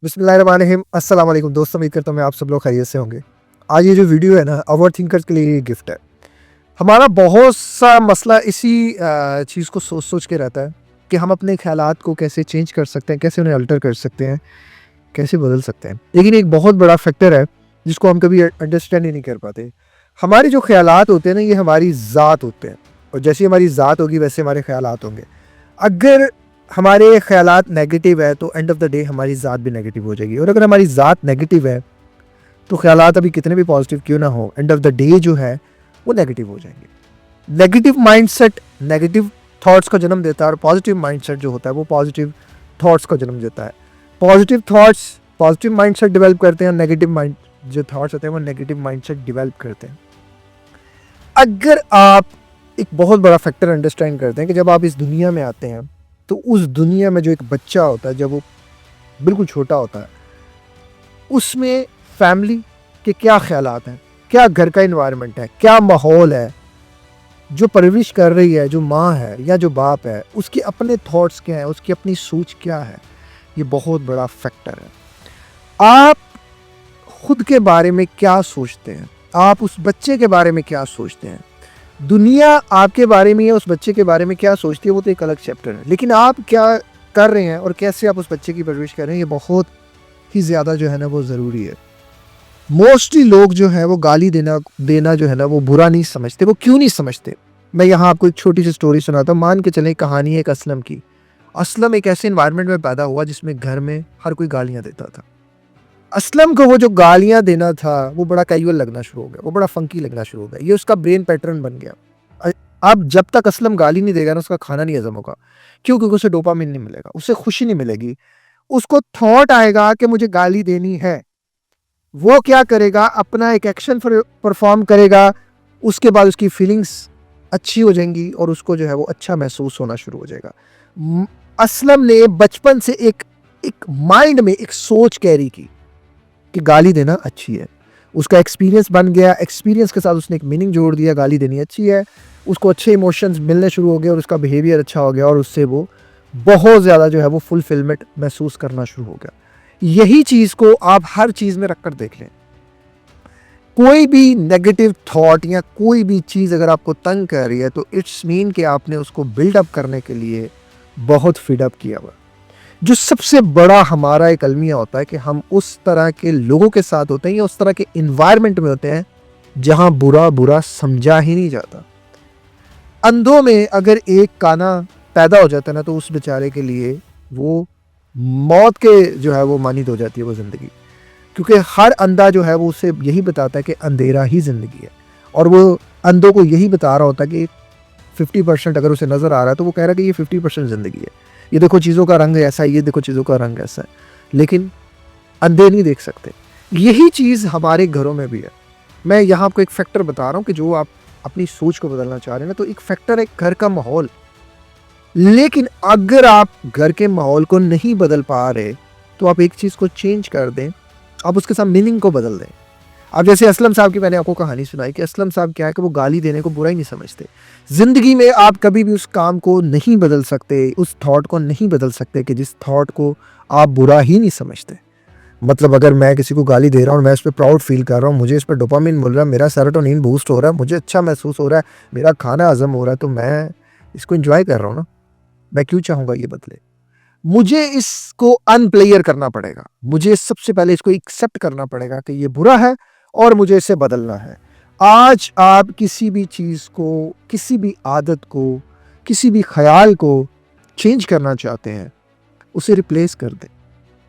बिस्मिल्लाहिर्रहमानिर्रहीम। अस्सलाम वालेकुम दोस्तों, उम्मीद करता हूँ मैं आप सब लोग खैरियत से होंगे। आज ये जो वीडियो है ना, ओवर थिंकर्स के लिए ये गिफ्ट है। हमारा बहुत सा मसला इसी चीज़ को सोच सोच के रहता है कि हम अपने ख्यालात को कैसे चेंज कर सकते हैं, कैसे उन्हें अल्टर कर सकते हैं, कैसे बदल सकते हैं। लेकिन एक बहुत बड़ा फैक्टर है जिसको हम कभी अंडरस्टैंड ही नहीं कर पाते। हमारे जो ख्यालात होते हैं ना, ये हमारी ज़ात होते हैं, और जैसी हमारी ज़ात होगी वैसे हमारे ख्यालात होंगे। अगर हमारे ख्यालात नेगेटिव है तो एंड ऑफ द डे हमारी ज़ात भी नेगेटिव हो जाएगी, और अगर हमारी ज़ात नेगेटिव है तो ख्यालात अभी कितने भी पॉजिटिव क्यों ना हो, एंड ऑफ द डे जो है वो नेगेटिव हो जाएंगे। नेगेटिव माइंडसेट नेगेटिव थॉट्स का जन्म देता है, और पॉजिटिव माइंडसेट जो होता है वो पॉजिटिव थॉट्स का जन्म देता है। Positive thoughts positive mindset develop करते हैं, नेगेटिव माइंड जो थॉट्स होते हैं वो नेगेटिव माइंडसेट डेवलप करते हैं। अगर आप एक बहुत बड़ा फैक्टर अंडरस्टैंड करते हैं कि जब आप इस दुनिया में आते हैं तो उस दुनिया में जो एक बच्चा होता है, जब वो बिल्कुल छोटा होता है, उसमें फैमिली के क्या ख्यालात हैं, क्या घर का इन्वायरमेंट है, क्या माहौल है, जो परवरिश कर रही है, जो माँ है या जो बाप है, उसके अपने थॉट्स क्या हैं, उसकी अपनी सोच क्या है, ये बहुत बड़ा फैक्टर है। आप खुद के बारे में क्या सोचते हैं, आप उस बच्चे के बारे में क्या सोचते हैं, दुनिया आपके बारे में या उस बच्चे के बारे में क्या सोचती है, वो तो एक अलग चैप्टर है। लेकिन आप क्या कर रहे हैं और कैसे आप उस बच्चे की परवरिश कर रहे हैं, ये बहुत ही ज़्यादा जो है ना वो ज़रूरी है। मोस्टली लोग जो है वो गाली देना जो है ना वो बुरा नहीं समझते। वो क्यों नहीं समझते, मैं यहाँ आपको एक छोटी सी स्टोरी सुनाता हूँ। मान के चलें, कहानी है एक असलम की। असलम एक ऐसे इन्वायरमेंट में पैदा हुआ जिसमें घर में हर कोई गालियाँ देता था। असलम को वो जो गालियाँ देना था वो बड़ा कैजुअल लगना शुरू हो गया, वो बड़ा फंकी लगना शुरू हो गया, ये उसका ब्रेन पैटर्न बन गया। अब जब तक असलम गाली नहीं देगा ना, उसका खाना नहीं हजम होगा। क्यों? क्योंकि उसे डोपामिन नहीं मिलेगा, उसे खुशी नहीं मिलेगी। उसको थॉट आएगा कि मुझे गाली देनी है, वो क्या करेगा, अपना एक एक्शन परफॉर्म करेगा। उसके बाद उसकी फीलिंग्स अच्छी हो जाएंगी और उसको जो है वो अच्छा महसूस होना शुरू हो जाएगा। असलम ने बचपन से एक माइंड में एक सोच कैरी की कि गाली देना अच्छी है। उसका एक्सपीरियंस बन गया, एक्सपीरियंस के साथ उसने एक मीनिंग जोड़ दिया, गाली देनी अच्छी है। उसको अच्छे इमोशंस मिलने शुरू हो गए और उसका बिहेवियर अच्छा हो गया, और उससे वो बहुत ज़्यादा जो है वो फुलफिलमेंट महसूस करना शुरू हो गया। यही चीज़ को आप हर चीज़ में रखकर देख लें। कोई भी नेगेटिव थॉट या कोई भी चीज़ अगर आपको तंग कर रही है तो इट्स मीन कि आपने उसको बिल्डअप करने के लिए बहुत फीडअप किया हुआ। जो सबसे बड़ा हमारा एक अलमिया होता है कि हम उस तरह के लोगों के साथ होते हैं या उस तरह के इन्वायरमेंट में होते हैं जहां बुरा बुरा समझा ही नहीं जाता। अंधों में अगर एक काना पैदा हो जाता है ना, तो उस बेचारे के लिए वो मौत के जो है वो मानिद हो जाती है वो ज़िंदगी। क्योंकि हर अंधा जो है वो उसे यही बताता है कि अंधेरा ही ज़िंदगी है, और वो अंधों को यही बता रहा होता है कि 50% अगर उसे नज़र आ रहा है तो वो कह रहा है कि ये 50% ज़िंदगी है, ये देखो चीज़ों का रंग ऐसा है, ये देखो चीज़ों का रंग ऐसा है। लेकिन अंधे नहीं देख सकते। यही चीज़ हमारे घरों में भी है। मैं यहाँ आपको एक फैक्टर बता रहा हूँ कि जो आप अपनी सोच को बदलना चाह रहे हैं ना, तो एक फैक्टर है घर का माहौल। लेकिन अगर आप घर के माहौल को नहीं बदल पा रहे तो आप एक चीज़ को चेंज कर दें, आप उसके साथ मीनिंग को बदल दें। अब जैसे असलम साहब की मैंने आपको कहानी सुनाई कि असलम साहब क्या है कि वो गाली देने को बुरा ही नहीं समझते। ज़िंदगी में आप कभी भी उस काम को नहीं बदल सकते, उस थॉट को नहीं बदल सकते कि जिस थॉट को आप बुरा ही नहीं समझते। मतलब अगर मैं किसी को गाली दे रहा हूँ और मैं इस पर प्राउड फील कर रहा हूँ, मुझे इस पर डोपामिन मिल रहा है, मेरा सेरोटोनिन बूस्ट हो रहा है, मुझे अच्छा महसूस हो रहा है, मेरा खाना हजम हो रहा है, तो मैं इसको इंजॉय कर रहा हूँ ना। मैं क्यों चाहूँगा ये बदले? मुझे इसको अनप्लेयर करना पड़ेगा। मुझे सबसे पहले इसको एक्सेप्ट करना पड़ेगा कि ये बुरा है और मुझे इसे बदलना है। आज आप किसी भी चीज़ को, किसी भी आदत को, किसी भी ख़याल को चेंज करना चाहते हैं, उसे रिप्लेस कर दें।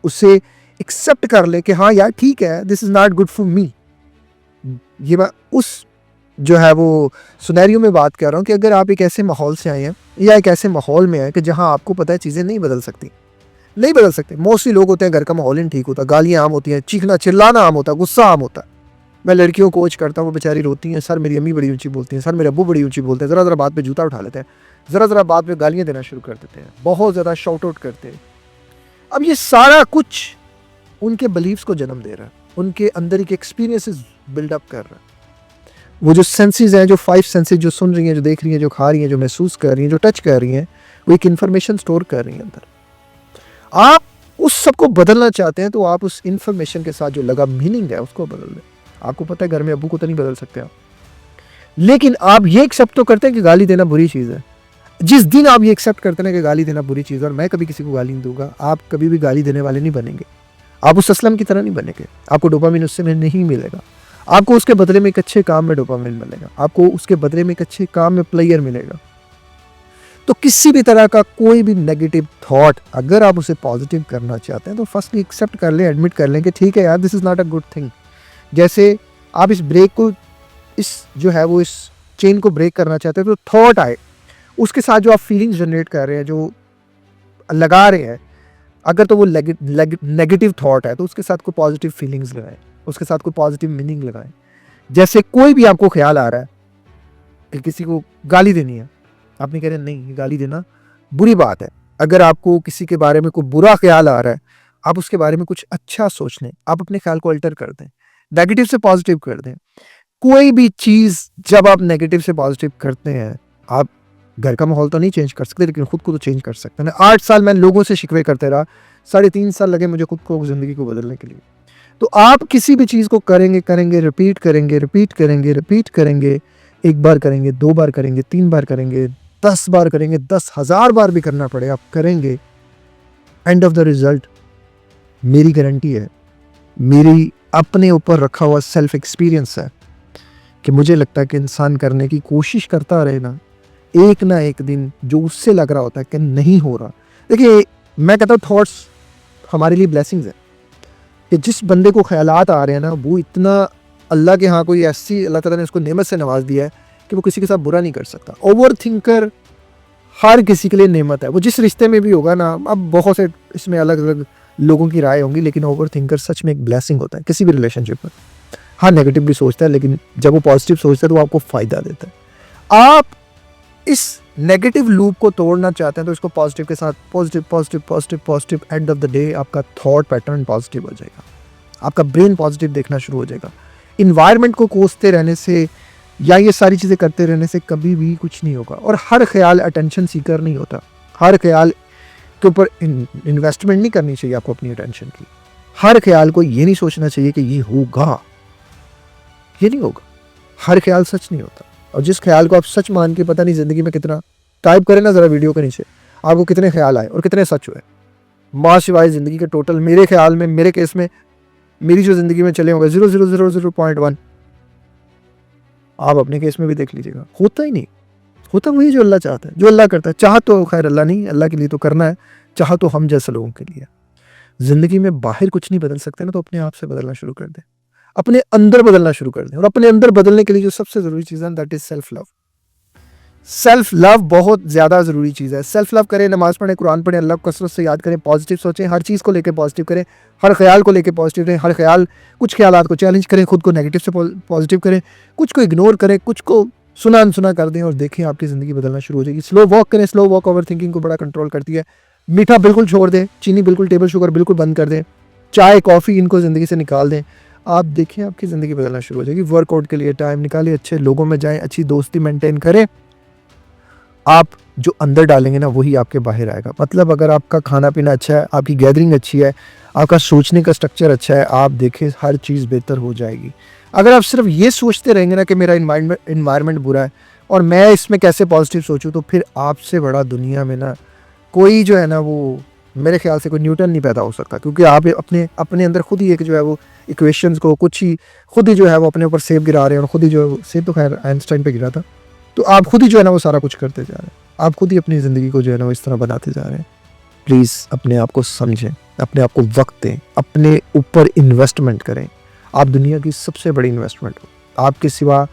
उसे एक्सेप्ट कर लें कि हाँ यार ठीक है, this is not good for me. ये मैं उस जो है वो सिनेरियो में बात कर रहा हूँ कि अगर आप एक ऐसे माहौल से आए हैं या एक ऐसे माहौल में हैं कि जहाँ आपको पता है चीज़ें नहीं बदल सकती, नहीं बदल सकते। मोस्टली लोग होते हैं घर का माहौल ही नहीं ठीक होता, गालियाँ आम होती हैं, चीखना चिल्लाना आम होता है, गुस्सा आम होता है। मैं लड़कियों को कोच करता हूँ, वो बेचारी रोती हैं, सर मेरी अम्मी बड़ी ऊंची बोलती हैं, सर मेरे अब्बू बड़ी ऊंची बोलते हैं, ज़रा ज़रा बात पे जूता उठा लेते हैं, ज़रा बात पे गालियाँ देना शुरू कर देते हैं, बहुत ज़्यादा शॉर्ट आउट करते हैं। अब ये सारा कुछ उनके बिलीव्स को जन्म दे रहा है, उनके अंदर एक एक्सपीरियंसेस बिल्डअप कर रहा है। वो जो सेंसेस हैं, जो 5 सेंसेस, जो सुन रही हैं, जो देख रही हैं, जो खा रही हैं, जो महसूस कर रही हैं, जो टच कर रही हैं, वो एक इन्फॉर्मेशन स्टोर कर रही हैं अंदर। आप उस सबको बदलना चाहते हैं तो आप उस इन्फॉर्मेशन के साथ जो लगा मीनिंग है उसको बदल दें। आपको पता है घर में अब्बू को तो नहीं बदल सकते आप, लेकिन आप ये एक्सेप्ट तो करते हैं कि गाली देना बुरी चीज़ है। जिस दिन आप ये एक्सेप्ट करते हैं कि गाली देना बुरी चीज़ है और मैं कभी किसी को गाली नहीं दूंगा, आप कभी भी गाली देने वाले नहीं बनेंगे। आप उस असलम की तरह नहीं बनेंगे। आपको डोपामिन उससे में नहीं मिलेगा। आपको उसके बदले में एक अच्छे काम में डोपामिन मिलेगा। आपको उसके बदले में एक अच्छे काम में प्लेयर मिलेगा। तो किसी भी तरह का कोई भी नेगेटिव थॉट अगर आप उसे पॉजिटिव करना चाहते हैं तो फर्स्टली एक्सेप्ट कर लें, एडमिट कर लें कि ठीक है यार, this is not a good thing. जैसे आप इस ब्रेक को, इस जो है वो इस चेन को ब्रेक करना चाहते हैं तो थॉट आए, उसके साथ जो आप फीलिंग्स जनरेट कर रहे हैं, जो लगा रहे हैं, अगर तो वो नेगेटिव थॉट है तो उसके साथ कोई पॉजिटिव फीलिंग्स लगाएं, उसके साथ कोई पॉजिटिव मीनिंग लगाएं। जैसे कोई भी आपको ख्याल आ रहा है कि किसी को गाली देनी है, आप नहीं कह रहे नहीं, गाली देना बुरी बात है। अगर आपको किसी के बारे में कोई बुरा ख्याल आ रहा है, आप उसके बारे में कुछ अच्छा सोच लें, आप अपने ख्याल को अल्टर कर दें, नेगेटिव से पॉजिटिव कर दें। कोई भी चीज़ जब आप नेगेटिव से पॉजिटिव करते हैं, आप घर का माहौल तो नहीं चेंज कर सकते लेकिन खुद को तो चेंज कर सकते हैं। 8 साल मैं लोगों से शिकवे करते रहा, 3.5 साल लगे मुझे खुद को ज़िंदगी को बदलने के लिए। तो आप किसी भी चीज़ को करेंगे, रिपीट करेंगे, 1 बार करेंगे, 2 बार करेंगे, 3 बार करेंगे, 10 बार करेंगे, 10,000 बार भी करना पड़े आप करेंगे। एंड ऑफ द रिजल्ट मेरी गारंटी है, मेरी अपने ऊपर रखा हुआ सेल्फ एक्सपीरियंस है कि मुझे लगता है कि इंसान करने की कोशिश करता रहे ना एक दिन जो उससे लग रहा होता है कि नहीं हो रहा। देखिए, मैं कहता हूँ थॉट्स हमारे लिए ब्लेसिंग्स है कि जिस बंदे को ख्यालात आ रहे हैं ना, वो इतना अल्लाह के यहाँ कोई ऐसी अल्लाह ताला ने उसको नेमत से नवाज दिया है कि वो किसी के साथ बुरा नहीं कर सकता। ओवर थिंकर हर किसी के लिए नेमत है। वो जिस रिश्ते में भी होगा ना, अब बहुत से इसमें अलग अलग लोगों की राय होंगी, लेकिन ओवर थिंकर सच में एक ब्लेसिंग होता है किसी भी रिलेशनशिप में। हाँ, नेगेटिव भी सोचता है, लेकिन जब वो पॉजिटिव सोचता है तो वो आपको फ़ायदा देता है। आप इस नेगेटिव लूप को तोड़ना चाहते हैं तो इसको पॉजिटिव के साथ positive, end of the day आपका थॉट पैटर्न पॉजिटिव हो जाएगा, आपका ब्रेन पॉजिटिव देखना शुरू हो जाएगा। इन्वायरमेंट को कोसते रहने से या ये सारी चीज़ें करते रहने से कभी भी कुछ नहीं होगा। और हर ख्याल अटेंशन सीकर नहीं होता। हर ख्याल के ऊपर इन्वेस्टमेंट नहीं करनी चाहिए आपको अपनी अटेंशन की। हर ख्याल को ये नहीं सोचना चाहिए कि ये होगा, ये नहीं होगा। हर ख्याल सच नहीं होता। और जिस ख्याल को आप सच मान के, पता नहीं ज़िंदगी में कितना, टाइप करें ना ज़रा वीडियो के नीचे, आपको कितने ख्याल आए और कितने सच हुए। माँ सिवाय ज़िंदगी के टोटल मेरे ख्याल में, मेरे केस में, मेरी जो ज़िंदगी में चले होंगे 0.000.1। आप अपने केस में भी देख लीजिएगा, होता ही नहीं। होता वही जो अल्लाह चाहता है, जो अल्लाह करता है। चाह तो खैर अल्लाह नहीं, अल्लाह के लिए तो करना है, चाह तो हम जैसे लोगों के लिए। ज़िंदगी में बाहर कुछ नहीं बदल सकते ना, तो अपने आप से बदलना शुरू कर दें, अपने अंदर बदलना शुरू कर दें। और अपने अंदर बदलने के लिए जो सबसे ज़रूरी चीज़ है, that is self love. Self love बहुत ज़्यादा ज़रूरी चीज़ है। सेल्फ लव करें, नमाज़ पढ़ें, कुरान पढ़ें, अल्लाह को कसरत से याद करें, पॉजिटिव सोचें, हर चीज़ को लेकर पॉजिटिव करें, हर ख्याल को लेकर पॉजिटिव रहें, हर ख्याल, कुछ ख्यालात को चैलेंज करें, खुद को नेगेटिव से पॉजिटिव करें, कुछ को इग्नोर करें, कुछ को सुना अनसुना कर दें और देखें आपकी ज़िंदगी बदलना शुरू हो जाएगी। स्लो वॉक करें, स्लो वॉक ओवर थिंकिंग को बड़ा कंट्रोल करती है। मीठा बिल्कुल छोड़ दें, चीनी बिल्कुल, टेबल शुगर बिल्कुल बंद कर दें, चाय कॉफ़ी इनको ज़िंदगी से निकाल दें। आप देखें आपकी ज़िंदगी बदलना शुरू हो जाएगी। वर्कआउट के लिए टाइम निकालें, अच्छे लोगों में जाएं, अच्छी दोस्ती मेंटेन करें। आप जो अंदर डालेंगे ना वही आपके बाहर आएगा। मतलब अगर आपका खाना पीना अच्छा है, आपकी गैदरिंग अच्छी है, आपका सोचने का स्ट्रक्चर अच्छा है, आप देखें हर चीज़ बेहतर हो जाएगी। अगर आप सिर्फ ये सोचते रहेंगे ना कि मेरा इन्वायरमेंट बुरा है और मैं इसमें कैसे पॉजिटिव सोचूं, तो फिर आपसे बड़ा दुनिया में ना कोई जो है ना, वो मेरे ख्याल से कोई न्यूटन नहीं पैदा हो सकता। क्योंकि आप अपने अंदर खुद ही एक जो है वो इक्वेशंस को कुछ ही खुद ही जो है वो अपने ऊपर सेब गिरा रहे हैं। और खुद ही जो है सेब तो खैर आइंस्टाइन पे गिरा था। तो आप खुद ही जो है ना वो सारा कुछ करते जा रहे हैं। आप खुद ही अपनी ज़िंदगी को जो है ना वो इस तरह बनाते जा रहे हैं। प्लीज़ अपने आप को समझें, अपने आप को वक्त दें, अपने ऊपर इन्वेस्टमेंट करें। आप दुनिया की सबसे बड़ी इन्वेस्टमेंट हो। आपके सिवा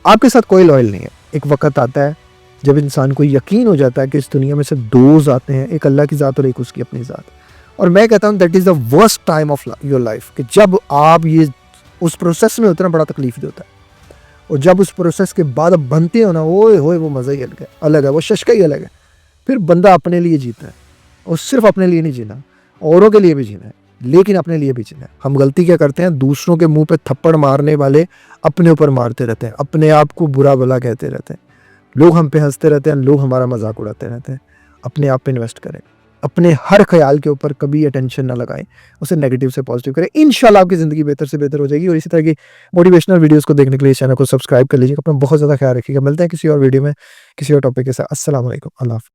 आपके साथ कोई लॉयल नहीं है। एक वक्त आता है जब इंसान को यकीन हो जाता है कि इस दुनिया में सिर्फ 2 ज़ातें हैं, एक अल्लाह की ज़ात और एक उसकी अपनी ज़ात। और मैं कहता हूँ that is the worst time of your life, कि जब आप ये उस प्रोसेस में उतना बड़ा तकलीफ देता है। और जब उस प्रोसेस के बाद अब बनते हो ना, ओए होए वो मज़ा ही अलग है, वो शशका ही अलग है। फिर बंदा अपने लिए जीता है, और सिर्फ अपने लिए नहीं जीना, औरों के लिए भी जीना है, लेकिन अपने लिए भी जीना है। हम गलती क्या करते हैं, दूसरों के मुंह पे थप्पड़ मारने वाले अपने ऊपर मारते रहते हैं, अपने आप को बुरा भला कहते रहते हैं, लोग हम पे हंसते रहते हैं, लोग हमारा मजाक उड़ाते रहते हैं। अपने आप पे इन्वेस्ट करें, अपने हर ख्याल के ऊपर कभी अटेंशन ना लगाएं, उसे नेगेटिव से पॉजिटिव करें। इंशाल्लाह आपकी ज़िंदगी बेहतर से बेहतर हो जाएगी। और इसी तरह की मोटिवेशनल वीडियोस को देखने के लिए इस चैनल को सब्सक्राइब कर लीजिएगा। अपना बहुत ज़्यादा ख्याल रखिएगा। मिलते हैं किसी और वीडियो में किसी और टॉपिक के साथ। अस्सलाम वालेकुम। अल्लाह हाफ़िज़।